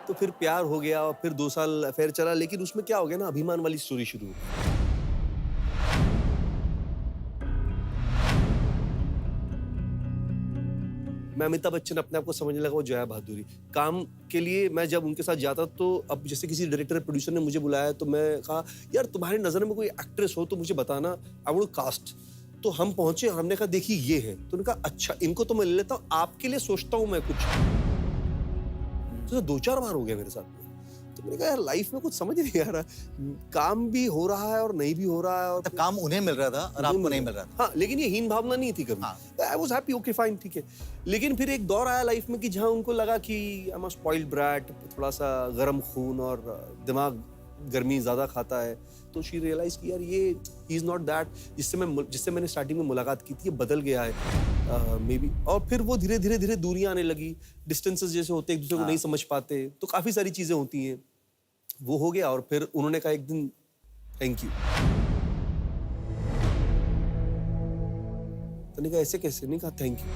तो फिर प्यार हो गया, और फिर 2 साल अफेयर चला। लेकिन उसमें क्या हो गया ना, अभिमान वाली स्टोरी शुरू हो गई। मैं अमिताभ बच्चन अपने आप को समझने लगा वो जया बहादुरी। काम के लिए मैं जब उनके साथ जाता तो अब जैसे किसी डायरेक्टर प्रोड्यूसर ने मुझे बुलाया तो मैं कहा यार तुम्हारी नज़र में कोई एक्ट्रेस हो तो मुझे बताना, आई वांट टू कास्ट। तो हम पहुंचे, हमने कहा देखिए ये है, तो उन्होंने कहा अच्छा इनको तो मैं ले लेता हूँ, आपके लिए सोचता हूँ मैं कुछ। तो 2-4 बार हो गया मेरे साथ में। तो मैंने कहा यार लाइफ में कुछ समझ नहीं आ रहा, काम भी हो रहा है और नहीं भी हो रहा है, और तब काम उन्हें मिल रहा था और आपको नहीं मिल रहा था। हाँ, लेकिन ये हीन भावना नहीं थी कभी। I was happy, okay fine, ठीक है। लेकिन फिर एक दौर आया लाइफ में कि जहाँ उनको लगा कि I am a spoiled brat, थोड़ा सा गर्म खून और दिमाग गर्मी ज्यादा खाता है, तो शी रियलाइज कि यार ये ही इज नॉट दैट जिससे मैंने स्टार्टिंग में मुलाकात की थी, ये बदल गया है मे बी। और फिर वो धीरे धीरे दूरियां आने लगी, डिस्टेंसेस जैसे होते एक दूसरे को नहीं समझ पाते, तो काफी सारी चीजें होती हैं, वो हो गया। और फिर उन्होंने कहा एक दिन थैंक यू। तो मैंने कहा ऐसे कैसे, नहीं कहा थैंक यू।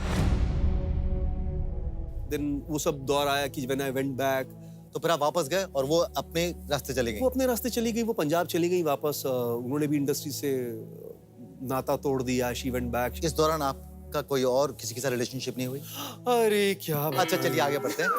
देन वो सब दौर आया कि व्हेन आई वेंट बैक, तो फिर आप वापस गए और वो अपने रास्ते चले गए। वो अपने रास्ते चली गई, वो पंजाब चली गई वापस। उन्होंने भी इंडस्ट्री से नाता तोड़ दिया, शी वेंट बैक। इस दौरान आपका कोई और किसी के साथ रिलेशनशिप नहीं हुई? अरे क्या अच्छा चलिए आगे बढ़ते हैं।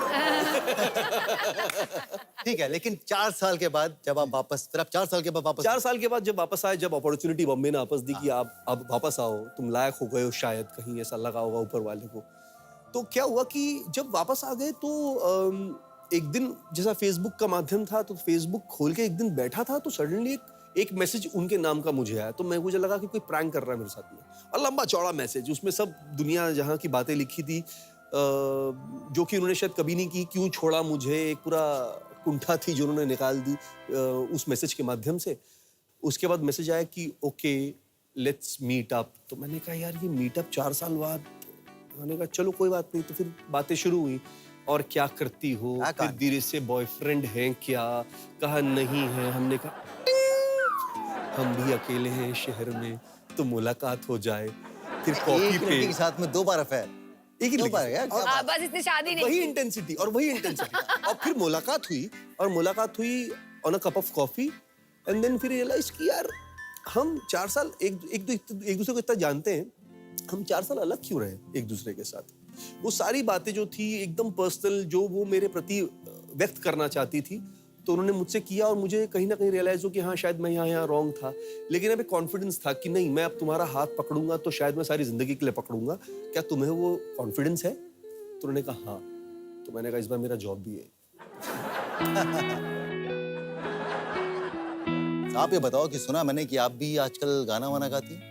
ठीक है, लेकिन 4 साल के बाद जब आप वापस, फिर आप 4 साल के बाद वापस, 4 साल के बाद जब वापस आए, जब अपॉर्चुनिटी बॉम्बे ने वापस दी कि आप अब वापस आओ, तुम लायक हो गए हो, शायद कहीं ऐसा लगा होगा ऊपर वाले को। तो क्या हुआ कि जब वापस आ गए तो एक दिन जैसा फेसबुक का माध्यम था, तो फेसबुक खोल के एक दिन बैठा था तो सडनली एक मैसेज उनके नाम का मुझे आया। तो मुझे लगा कि कोई प्रैंक कर रहा है मेरे साथ में, और लंबा चौड़ा मैसेज, उसमें सब दुनिया जहां की बातें लिखी थी जो कि उन्होंने शायद कभी नहीं की। क्यों छोड़ा मुझे, एक पूरा कुंठा थी जो उन्होंने निकाल दी उस मैसेज के माध्यम से। उसके बाद मैसेज आया कि ओके लेट्स मीट अप। तो मैंने कहा यार ये मीटअप 4 साल बाद, मैंने कहा चलो कोई बात नहीं। तो फिर बातें शुरू हुई, और क्या करती हो, फिर धीरे से बॉयफ्रेंड है क्या, कहा नहीं है। हमने कहा हम भी अकेले हैं शहर में, तो मुलाकात हो जाए। फिर कॉफी एक पे लड़की के साथ में 2 बार अफेयर, एक ही दो लड़की बार से। यार, क्या और बात? बस इतनी शादी नहीं वही की। इंटेंसिटी और वही इंटेंसिटी। और फिर मुलाकात हुई, और मुलाकात हुई on a cup of coffee, and then फिर रियलाइज कि यार हम 4 साल एक दूसरे को इतना जानते हैं, हम 4 साल अलग क्यों रहे एक दूसरे के साथ। वो सारी बातें जो थी एकदम पर्सनल, जो वो मेरे प्रति व्यक्त करना चाहती थी, तो उन्होंने मुझसे किया, और मुझे कहीं ना कहीं रियलाइज हो कि हाँ शायद मैं यहाँ रॉन्ग था। लेकिन अब एक कॉन्फिडेंस था कि नहीं, मैं अब तुम्हारा हाथ पकड़ूंगा तो शायद मैं सारी जिंदगी के लिए पकड़ूंगा। क्या तुम्हें वो कॉन्फिडेंस है? तो उन्होंने कहा हाँ। तो मैंने कहा इस बार मेरा जॉब भी है। आप ये बताओ कि सुना मैंने कि आप भी आजकल गाना वाना गाती हैं,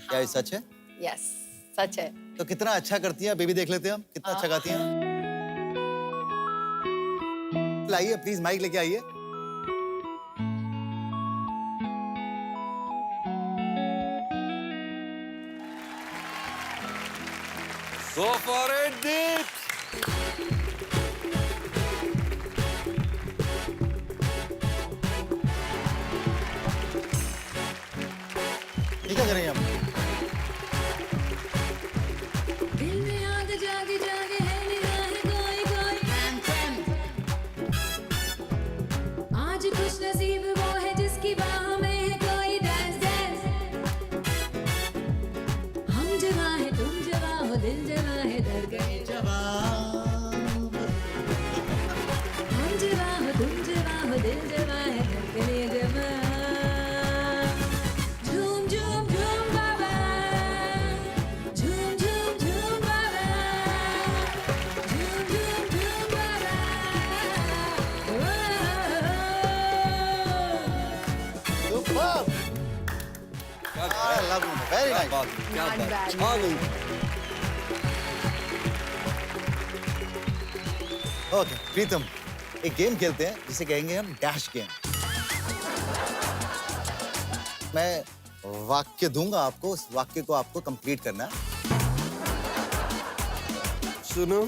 क्या ये सच है? यस, सच है। तो कितना अच्छा करती हैं, बेबी देख लेते हैं हम कितना अच्छा गाती हैं। लाइए प्लीज माइक लेके आइए। Go for it, Deep! ये क्या कर रही हैं आप? दिल में आग जागे जागे है निगाहें कोई कोई आज खुश नसीब वो है जिसकी बाहों में है कोई डांस डांस हम जवा है तुम जवा हो दिल जवा है डर गए जवान हम जवा हो तुम जवा हो दिल जवा है डर गए जवान झूम झूम झूम बाबा झूम झूम झूम बाबा झूम झूम झूम बाबा Superb! I love you. Very nice. क्या Not बात, bad. छा गई। ओके प्रीतम, एक गेम खेलते हैं जिसे कहेंगे हम डैश गेम। मैं वाक्य दूंगा आपको, उस वाक्य को आपको कंप्लीट करना है। सुनो,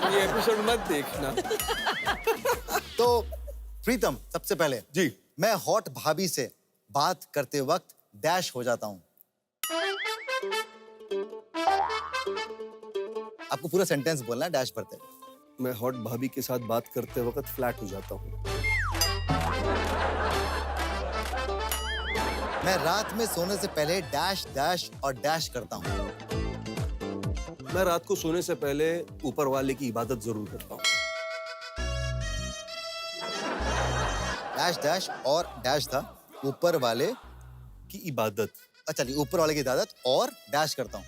ये एपिसोड मत देखना। तो प्रीतम, सबसे पहले जी। मैं हॉट भाभी से बात करते वक्त डैश हो जाता हूं। आपको पूरा सेंटेंस बोलना है डैश भरते। मैं हॉट भाभी के साथ बात करते वक्त फ्लैट हो जाता हूँ। मैं रात में सोने से पहले डैश डैश और डैश करता हूं। मैं रात को सोने से पहले ऊपर वाले की इबादत जरूर करता हूँ। डैश डैश और डैश था ऊपर वाले। की इबादत। अच्छा जी, ऊपर वाले की इबादत और डैश करता हूँ।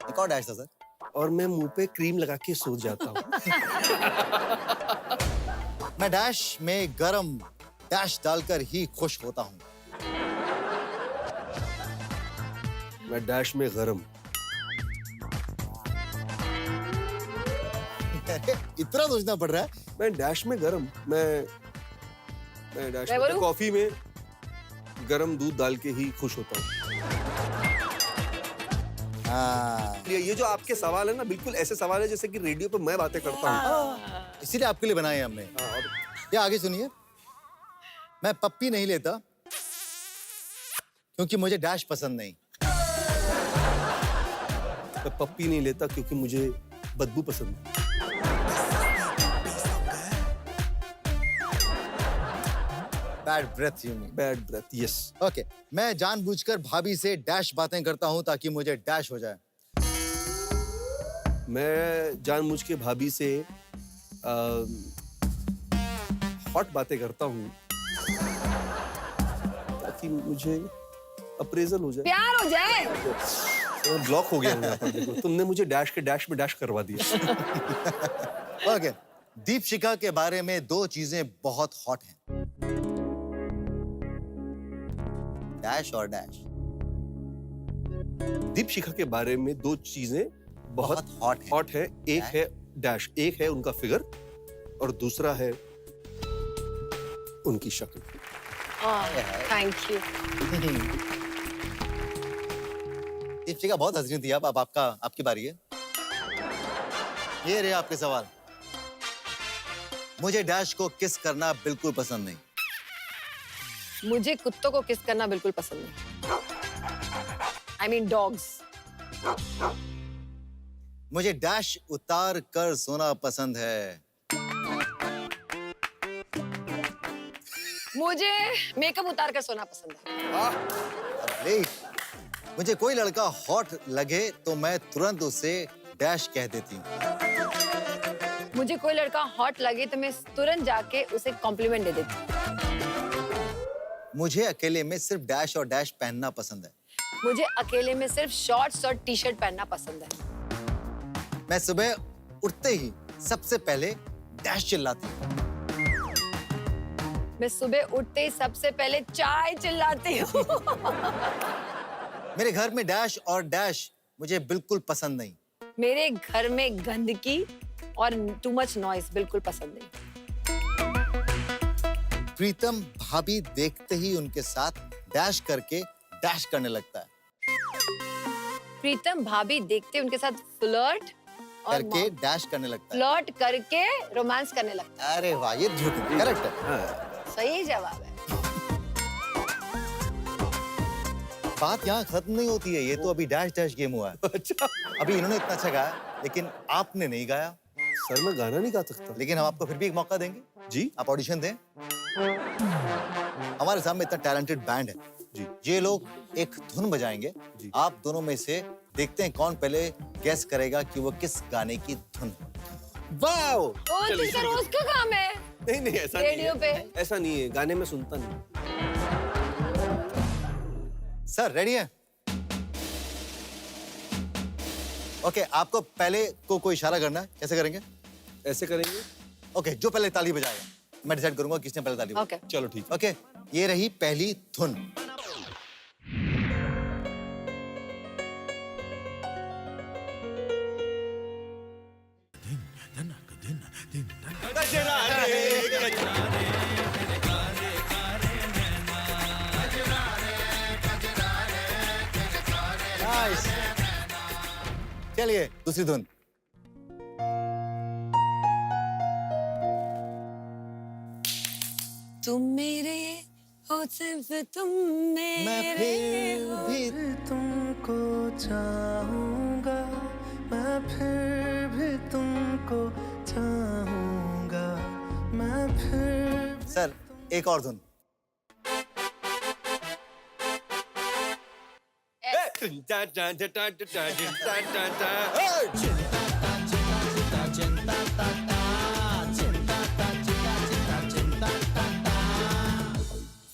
एक और डैश था सर। और मैं मुंह पे क्रीम लगा के सो जाता हूँ। मैं डैश में गरम डैश डालकर ही खुश होता हूँ। मैं डैश में गरम। इतना सोचना पड़ रहा है। मैं डैश में गरम। मैं डैश मैं में बोलूं? कॉफी में गरम दूध डाल के ही खुश होता हूँ। हाँ, ये जो आपके सवाल है ना, बिल्कुल ऐसे सवाल है जैसे कि रेडियो पे मैं बातें करता हूँ। इसीलिए आपके लिए बनाए हैं हमने। ये आगे सुनिए। मैं पप्पी नहीं लेता क्योंकि मुझे डैश पसंद नहीं। मैं पप्पी नहीं लेता क्योंकि मुझे बदबू पसंद है। Bad breath you mean. Bad breath, yes. Okay, मैं जानबूझकर भाभी से डैश बातें करता हूँ ताकि मुझे डैश हो जाए। मैं जानबूझ के भाभी से हॉट बातें करता हूँ ताकि मुझे अप्रेजल हो जाए। प्यार हो जाए। मैं ब्लॉक हो गया हूँ यहाँ पर। देखो, तुमने मुझे डैश के डैश में डैश करवा दिया। ओके, दीपशिखा के बारे में दो चीजें बहुत हॉट हैं। डैश और डैश। दीपशिखा के बारे में दो चीजें बहुत हॉट हैं। हॉट है। एक है डैश, एक है उनका फिगर और दूसरा है उनकी शक्ल। Thank you. दीपशिखा बहुत हंस रही थी। अब आपकी बारी है। ये रहे आपके सवाल। मुझे डैश को किस करना बिल्कुल पसंद नहीं। मुझे कुत्तों को किस करना बिल्कुल पसंद नहीं। I mean dogs. मुझे डैश उतार कर सोना पसंद है। मुझे मेकअप उतार कर सोना पसंद है। अरे, मुझे कोई लड़का हॉट लगे तो मैं तुरंत उसे डैश कह देती हूँ। मुझे कोई लड़का हॉट लगे तो मैं तुरंत जाके उसे कॉम्प्लीमेंट दे देती हूँ। मुझे अकेले में सिर्फ डैश और डैश पहनना पसंद है। मुझे अकेले में सिर्फ शॉर्ट्स और टी शर्ट पहनना पसंद है। मैं सुबह उठते ही सबसे पहले डैश चिल्लाती हूँ। मैं सुबह उठते ही सबसे पहले चाय चिल्लाती हूँ। मेरे घर में डैश और डैश मुझे बिल्कुल पसंद नहीं। मेरे घर में गंदगी और टू मच नॉइज बिल्कुल पसंद नहीं। प्रीतम भाभी देखते ही उनके साथ डैश करके डैश करने लगता है। प्रीतम भाभी देखते उनके साथ फ्लर्ट और करके डैश करने लगता है। फ्लर्ट करके रोमांस करने लगता अरे वाह, ये झूठ है। करेक्ट है। है। सही जवाब है। बात यहाँ खत्म नहीं होती है। ये तो अभी डैश डैश गेम हुआ है। अच्छा, अभी इन्होंने इतना अच्छा गाया लेकिन आपने नहीं गाया। सर मैं गाना नहीं गा सकता। लेकिन हम आपको फिर भी एक मौका देंगे। जी, आप ऑडिशन दें। हमारे सामने इतना टैलेंटेड बैंड है जी। ये लोग एक धुन बजाएंगे। जी। आप दोनों में से देखते हैं कौन पहले गेस करेगा कि वो किस गाने की धुन है। वाओ! ओ, तो इसका रोज का काम है। नहीं ऐसा नहीं रेडियो है। पे। ऐसा नहीं है, गाने में सुनता नहीं। सर रेडी है? ओके, आपको पहले को कोई इशारा करना है। कैसे करेंगे? ऐसे करेंगे। ओके, जो पहले ताली बजाएगा मैं डिसाइड करूंगा किसने पहले ताली बजाई। ओके। चलो ठीक। ओके, ये रही पहली धुन। नाइस। चलिए दूसरी धुन। तुम मेरे हो, सिर्फ तुम मैं मेरे फिर हो। भी तुमको चाहूंगा, मैं फिर भी तुमको चाहूंगा, मैं फिर। सर एक और धुन।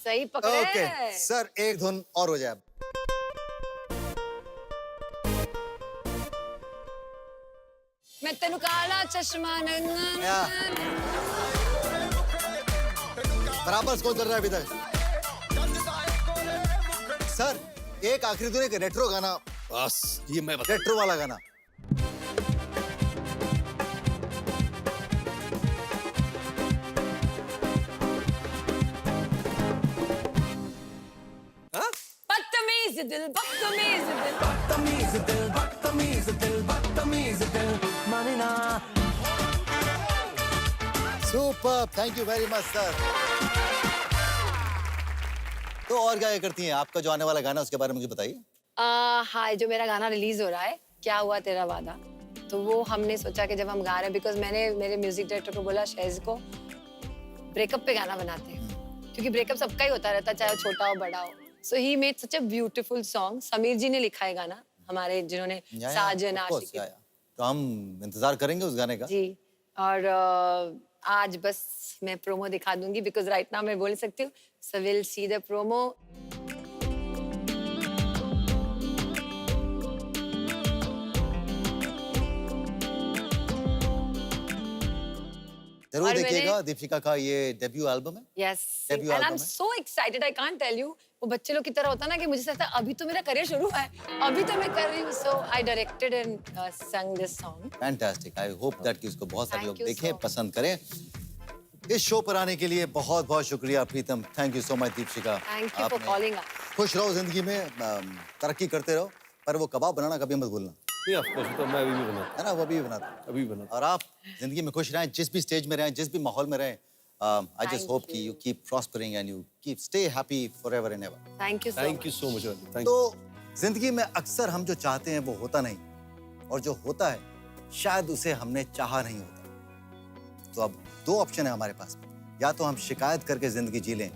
सही पकड़े। ओके सर, एक धुन और हो जाए अब। मैं तेनु काला चश्मा या। बराबर स्कोर चल रहा है अभी तक। सर, एक आखिरी धुन, एक रेट्रो गाना, बस ये मैं बता रेट्रो वाला गाना। बदतमीज दिल, बदतमीज दिल। Super, thank you very much sir. तो और क्या करती हैं? आपका जो आने वाला गाना उसके बारे में मुझे बताइए। हाँ, जो मेरा गाना रिलीज हो रहा है, क्या हुआ तेरा वादा, तो वो हमने सोचा कि जब हम गा रहे हैं, बिकॉज मैंने मेरे म्यूजिक डायरेक्टर को बोला शेज को ब्रेकअप पे गाना बनाते हैं, क्योंकि ब्रेकअप सबका ही होता रहता है, चाहे वो छोटा हो बड़ा हो। So he made such a beautiful song. Sameer ji ने लिखा है गाना, हमारे जिन्होंने साजन आशिकी। तो हम इंतजार करेंगे उस गाने का। जी, और आज बस मैं प्रोमो दिखा दूंगी, बिकॉज राइट नाउ मैं बोल नहीं सकती हूँ। So will see the promo. जरूर और देखिएगा, मैंने- दीपिका का ये डेब्यू एल्बम है। Yes, Debut and I'm album है। so excited. I can't tell you. वो बच्चे लोग की तरह होता है ना कि मुझे ऐसा लगता है अभी तो मेरा करियर शुरू है, अभी तो मैं कर रही हूँ। So I directed and sang this song. Fantastic. I hope that कि उसको बहुत सारे Thank लोग you देखें, so much. पसंद करें। इस शो पर आने के लिए बहुत बहुत शुक्रिया Pritam. Thank you so much Deepika. Thank you for आपने- calling us. खुश रहो जिंदगी में, तरक्की करते रहो, पर वो कबाब बनाना कभी मत भूलना, नहीं, ऑफ कोर्स तो मैं अभी भी बनाता है ना? वो भी बनाता हूँ। हूँ, अभी भी बनाता हूँ। और आप जिंदगी में खुश रहें, जिस भी स्टेज में रहें, जिस भी माहौल में रहें। आई जस्ट Thank होप कि you. You keep prospering and you keep stay happy forever and ever. Thank you so thank much. You so much, thank तो जिंदगी में अक्सर हम जो चाहते हैं वो होता नहीं, और जो होता है शायद उसे हमने चाहा नहीं होता। तो अब दो ऑप्शन है हमारे पास, या तो हम शिकायत करके जिंदगी जी लें,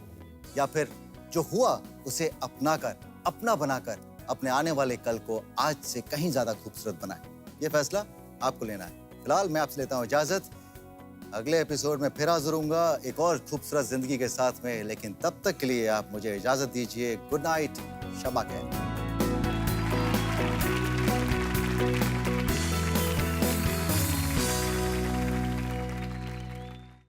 या फिर जो हुआ उसे अपना कर, अपना बनाकर अपने आने वाले कल को आज से कहीं ज्यादा खूबसूरत बनाएं। ये फैसला आपको लेना है। फिलहाल मैं आपसे लेता हूँ इजाजत। अगले एपिसोड में फिर हाजिर होऊंगा एक और खूबसूरत जिंदगी के साथ में, लेकिन तब तक के लिए आप मुझे इजाजत दीजिए। गुड नाइट, शबा खैर।